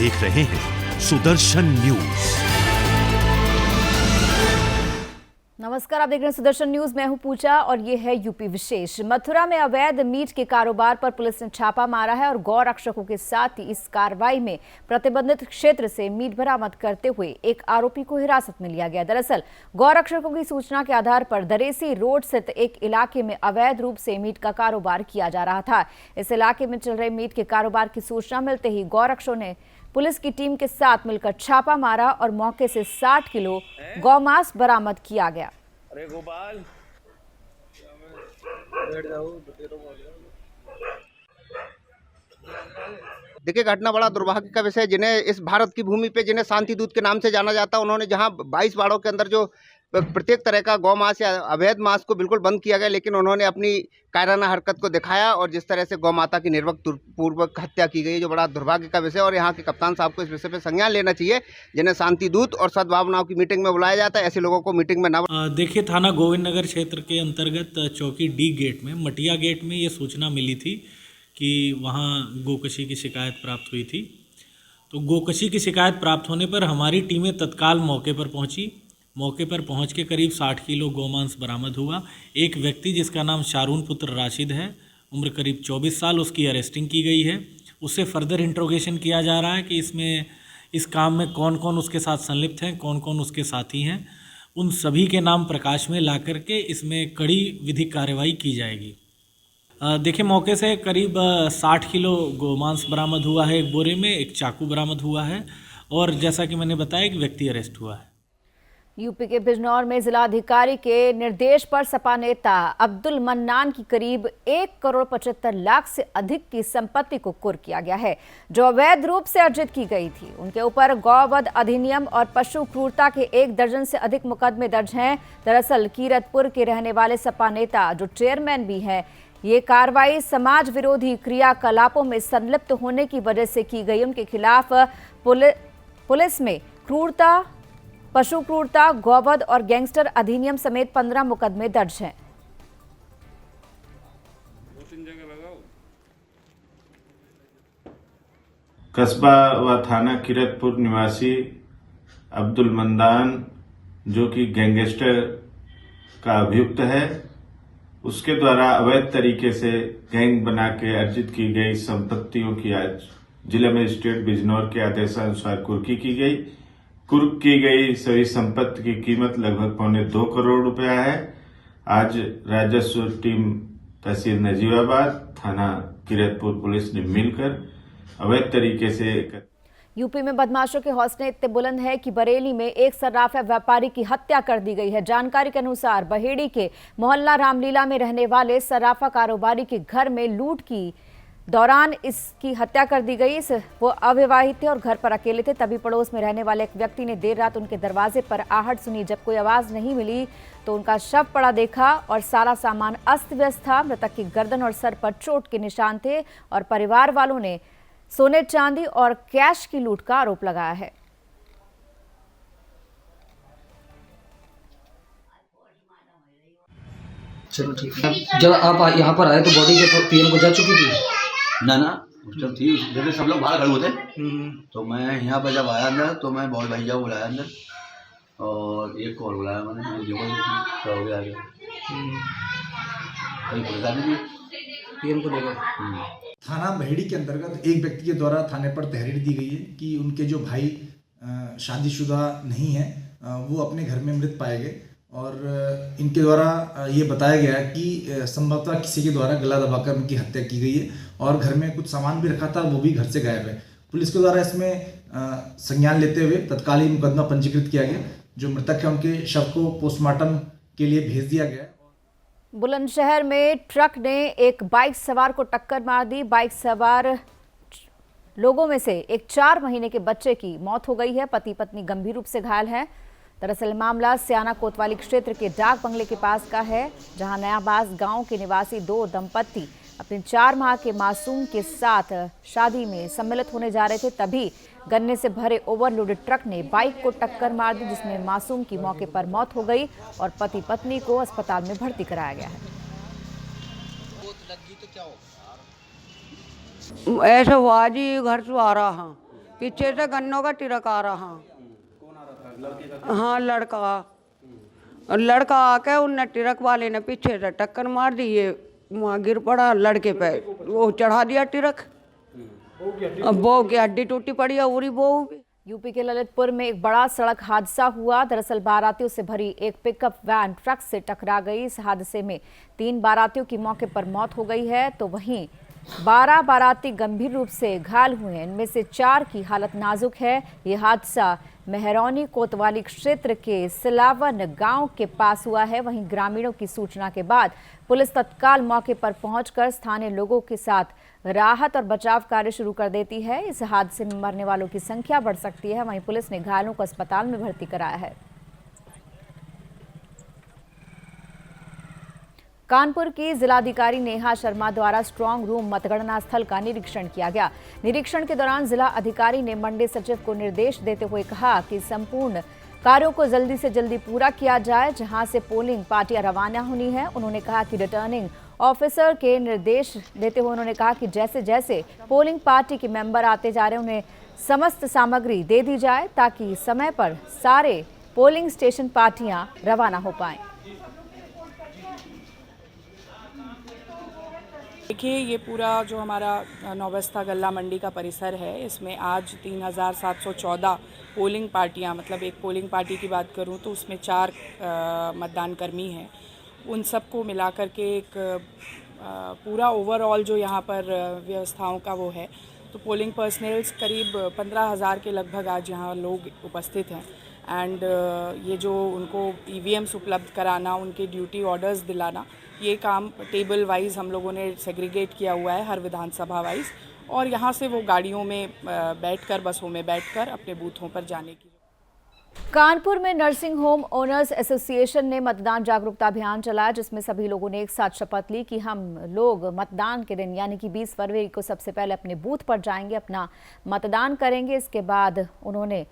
देख रहे हैं सुदर्शन न्यूज। नमस्कार, आप देख रहे हैं सुदर्शन न्यूज। मैं हूं पूजा और ये है यूपी विशेष। मथुरा में अवैध मीट के कारोबार पर पुलिस ने छापा मारा है और गौ रक्षकों के साथ ही इस कार्रवाई में प्रतिबंधित क्षेत्र से मीट बरामद करते हुए एक आरोपी को हिरासत में लिया गया। दरअसल गौ रक्षकों की सूचना के आधार पर दरेसी रोड स्थित एक इलाके में अवैध रूप से मीट का कारोबार किया जा रहा था। इस इलाके में चल रहे मीट के कारोबार की सूचना मिलते ही गौ रक्षकों ने पुलिस की टीम के साथ मिलकर छापा मारा और मौके से 60 किलो गौमांस बरामद किया गया। अरे गोपाल, देखिए, घटना बड़ा दुर्भाग्य का विषय। जिन्हें इस भारत की भूमि पे जिन्हें शांति दूत के नाम से जाना जाता है, उन्होंने जहां 22 बाड़ों के अंदर जो प्रत्येक तरह का गौ मांस या अवैध मांस को बिल्कुल बंद किया गया, लेकिन उन्होंने अपनी कायराना हरकत को दिखाया और जिस तरह से गौ माता की निर्वक्तपूर्वक हत्या की गई, जो बड़ा दुर्भाग्य का विषय। और यहाँ के कप्तान साहब को इस विषय पर संज्ञान लेना चाहिए। जिन्हें शांति दूत और सद्भावनाओं की मीटिंग में बुलाया जाता है, ऐसे लोगों को मीटिंग में न। देखिए, थाना गोविंद नगर क्षेत्र के अंतर्गत चौकी डी गेट में, मटिया गेट में ये सूचना मिली थी कि वहाँ गोकशी की शिकायत प्राप्त हुई थी। तो गोकशी की शिकायत प्राप्त होने पर हमारी टीमें तत्काल मौके पर पहुंची। मौके पर पहुंच के करीब 60 किलो गोमांस बरामद हुआ। एक व्यक्ति जिसका नाम शारून पुत्र राशिद है, उम्र करीब 24 साल, उसकी अरेस्टिंग की गई है। उससे फर्दर इंट्रोगेशन किया जा रहा है कि इस काम में कौन कौन उसके साथ संलिप्त हैं, कौन कौन उसके साथी हैं। उन सभी के नाम प्रकाश में ला करके इसमें कड़ी विधिक कार्रवाई की जाएगी। देखिए, मौके से करीब 60 किलो गोमांस बरामद हुआ है एक बोरे में, एक चाकू बरामद हुआ है और जैसा कि मैंने बताया एक व्यक्ति अरेस्ट हुआ है। यूपी के बिजनौर में जिलाधिकारी के निर्देश पर सपा नेता अब्दुल मन्नान की करीब 1,75,00,000 से अधिक की संपत्ति को कुर्क किया गया है, जो अवैध रूप से अर्जित की गई थी। उनके ऊपर गौवध अधिनियम और पशु क्रूरता के 1 दर्जन से अधिक मुकदमे दर्ज हैं। दरअसल कीरतपुर के रहने वाले सपा नेता, जो चेयरमैन भी हैं, ये कार्रवाई समाज विरोधी क्रियाकलापों में संलिप्त होने की वजह से की गई। उनके खिलाफ पुलिस में क्रूरता, पशु क्रूरता, गौवध और गैंगस्टर अधिनियम समेत 15 मुकदमे दर्ज हैं। कस्बा व थाना कीरतपुर निवासी अब्दुल मन्नान, जो कि गैंगस्टर का अभियुक्त है, उसके द्वारा अवैध तरीके से गैंग बना के अर्जित की गई संपत्तियों की आज जिला मजिस्ट्रेट बिजनौर के आदेशानुसार कुर्की की गई। कुर्क की गई सभी संपत्ति की कीमत लगभग 2.25 करोड़ रुपया है। आज राजस्व टीम तहसील नजीबाबाद, थाना कीरतपुर पुलिस ने मिलकर अवैध तरीके से। यूपी में बदमाशों के हौसले इतने बुलंद है कि बरेली में एक सर्राफा व्यापारी की हत्या कर दी गई है। जानकारी के अनुसार बहेड़ी के मोहल्ला रामलीला में रहने वाले सर्राफा कारोबारी के घर में लूट की दौरान इसकी हत्या कर दी गई। वो अविवाहित थे और घर पर अकेले थे। तभी पड़ोस में रहने वाले एक व्यक्ति ने देर रात उनके दरवाजे पर आहट सुनी। जब कोई आवाज नहीं मिली तो उनका शव पड़ा देखा और सारा सामान अस्त व्यस्त था। मृतक की गर्दन और सर पर चोट के निशान थे और परिवार वालों ने सोने, चांदी और कैश की लूट का आरोप लगाया है। चलो ठीक है। जब आप यहाँ पर आए तो बॉडी के पीएम को जा चुकी थी? ना जब थी जैसे सब लोग बाहर खड़े होते, तो मैं यहाँ पर जब आया अंदर तो मैं बहुत भैया को बुलाया अंदर और एक और बुलाया मैंने, जो हो गया पीएम को लेकर। थाना बहेड़ी के अंतर्गत एक व्यक्ति के द्वारा थाने पर तहरीर दी गई है कि उनके जो भाई शादीशुदा नहीं है, वो अपने घर में मृत पाए गए और इनके द्वारा ये बताया गया कि संभवतः किसी के द्वारा गला दबाकर उनकी हत्या की गई है और घर में कुछ सामान भी रखा था, वो भी घर से गायब है। पुलिस के द्वारा इसमें संज्ञान लेते हुए तत्काल ही मुकदमा पंजीकृत किया गया। जो मृतक है उनके शव को पोस्टमार्टम के लिए भेज दिया गया। बुलंदशहर में ट्रक ने एक बाइक सवार को टक्कर मार दी। बाइक सवार लोगों में से एक 4 महीने के बच्चे की मौत हो गई है। पति पत्नी गंभीर रूप से घायल है। दरअसल मामला सियाना कोतवाली क्षेत्र के डाक बंगले के पास का है, जहां नयाबाज गांव के निवासी 2 दंपत्ति अपने 4 माह के मासूम के साथ शादी में सम्मिलित होने जा रहे थे। तभी गन्ने से भरे ओवरलोडेड ट्रक ने बाइक को टक्कर मार दी, जिसमें मासूम की मौके पर मौत हो गई और पति पत्नी को अस्पताल में भर्ती कराया गया है। ऐसा हुआ जी, घर से आ रहा हाँ पीछे से गन्नों का ट्रक आ रहा। हाँ लड़का, और लड़का आके उनने ट्रक वाले ने पीछे से टक्कर मार दी, ये वहाँ गिर पड़ा लड़के पे, वो चढ़ा दिया ट्रक, अब बहू की हड्डी टूटी पड़ी है, पूरी बहू की। यूपी के ललितपुर में एक बड़ा सड़क हादसा हुआ। दरअसल बारातियों से भरी एक पिकअप वैन ट्रक से टकरा गई। इस हादसे में 3 बारातियों की मौके पर मौत हो गई है, तो वहीं 12 बाराती गंभीर रूप से घायल हुए हैं। इनमें से 4 की हालत नाजुक है। ये हादसा मेहरौनी कोतवाली क्षेत्र के सिलावन गांव के पास हुआ है। वहीं ग्रामीणों की सूचना के बाद पुलिस तत्काल मौके पर पहुंचकर स्थानीय लोगों के साथ राहत और बचाव कार्य शुरू कर देती है। इस हादसे में मरने वालों की संख्या बढ़ सकती है। वहीं पुलिस ने घायलों को अस्पताल में भर्ती कराया है। कानपुर की जिलाधिकारी नेहा शर्मा द्वारा स्ट्रांग रूम मतगणना स्थल का निरीक्षण किया गया। निरीक्षण के दौरान जिला अधिकारी ने मंडी सचिव को निर्देश देते हुए कहा कि संपूर्ण कार्यों को जल्दी से जल्दी पूरा किया जाए, जहां से पोलिंग पार्टियां रवाना होनी है। उन्होंने कहा कि रिटर्निंग ऑफिसर के निर्देश देते हुए उन्होंने कहा कि जैसे जैसे पोलिंग पार्टी के मेंबर आते जा रहे हैं, उन्हें समस्त सामग्री दे दी जाए ताकि समय पर सारे पोलिंग स्टेशन पार्टियां रवाना हो पाएं। देखिए, ये पूरा जो हमारा नौबस्ता गल्ला मंडी का परिसर है, इसमें आज 3714 पोलिंग पार्टियां, मतलब एक पोलिंग पार्टी की बात करूं तो उसमें 4 मतदान कर्मी हैं। उन सबको मिलाकर के एक पूरा ओवरऑल जो यहाँ पर व्यवस्थाओं का वो है, तो पोलिंग पर्सनल्स करीब 15,000 के लगभग आज यहाँ लोग उपस्थित हैं। एंड ये जो उनको EVMs उपलब्ध कराना, उनके ड्यूटी ऑर्डर्स दिलाना, ये काम टेबल वाइज हम लोगों ने सेग्रीगेट किया हुआ है हर विधानसभा वाइज, और यहाँ से वो गाड़ियों में बैठकर, बसों में बैठकर अपने बूथों पर जाने की। कानपुर में नर्सिंग होम ओनर्स एसोसिएशन ने मतदान जागरूकता अभियान चलाया, जिसमें सभी लोगों ने एक साथ शपथ ली कि हम लोग मतदान के दिन यानी कि 20 फरवरी को सबसे पहले अपने बूथ पर जाएंगे, अपना मतदान करेंगे। इसके बाद उन्होंने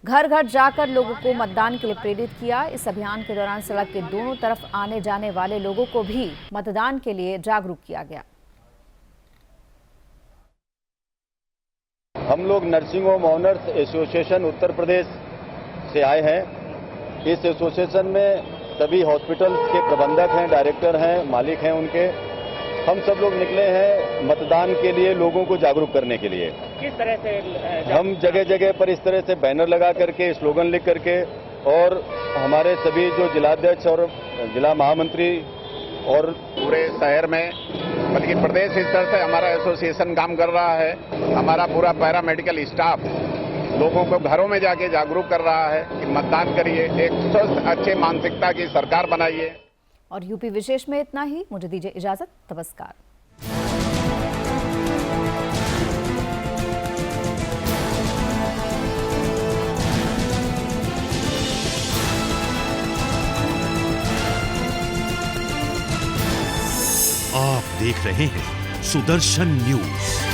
घर घर जाकर लोगों को मतदान के लिए प्रेरित किया। इस अभियान के दौरान सड़क के दोनों तरफ आने जाने वाले लोगों को भी मतदान के लिए जागरूक किया गया। हम लोग nursing home owners association Uttar Pradesh से आए हैं। इस एसोसिएशन में सभी हॉस्पिटल्स के प्रबंधक हैं, डायरेक्टर हैं, मालिक हैं उनके। हम सब लोग निकले हैं मतदान के लिए, लोगों को जागरूक करने के लिए। किस तरह से? हम जगह जगह पर इस तरह से बैनर लगा करके, स्लोगन लिख करके, और हमारे सभी जो जिलाध्यक्ष और जिला महामंत्री और पूरे शहर में बल्कि प्रदेश स्तर से हमारा एसोसिएशन काम कर रहा है। हमारा पूरा पैरामेडिकल स्टाफ लोगों को घरों में जाके जागरूक कर रहा है कि मतदान करिए, एक स्वस्थ अच्छे मानसिकता की सरकार बनाइए। और यूपी विशेष में इतना ही। मुझे दीजिए इजाजत। नमस्कार। आप देख रहे हैं सुदर्शन न्यूज।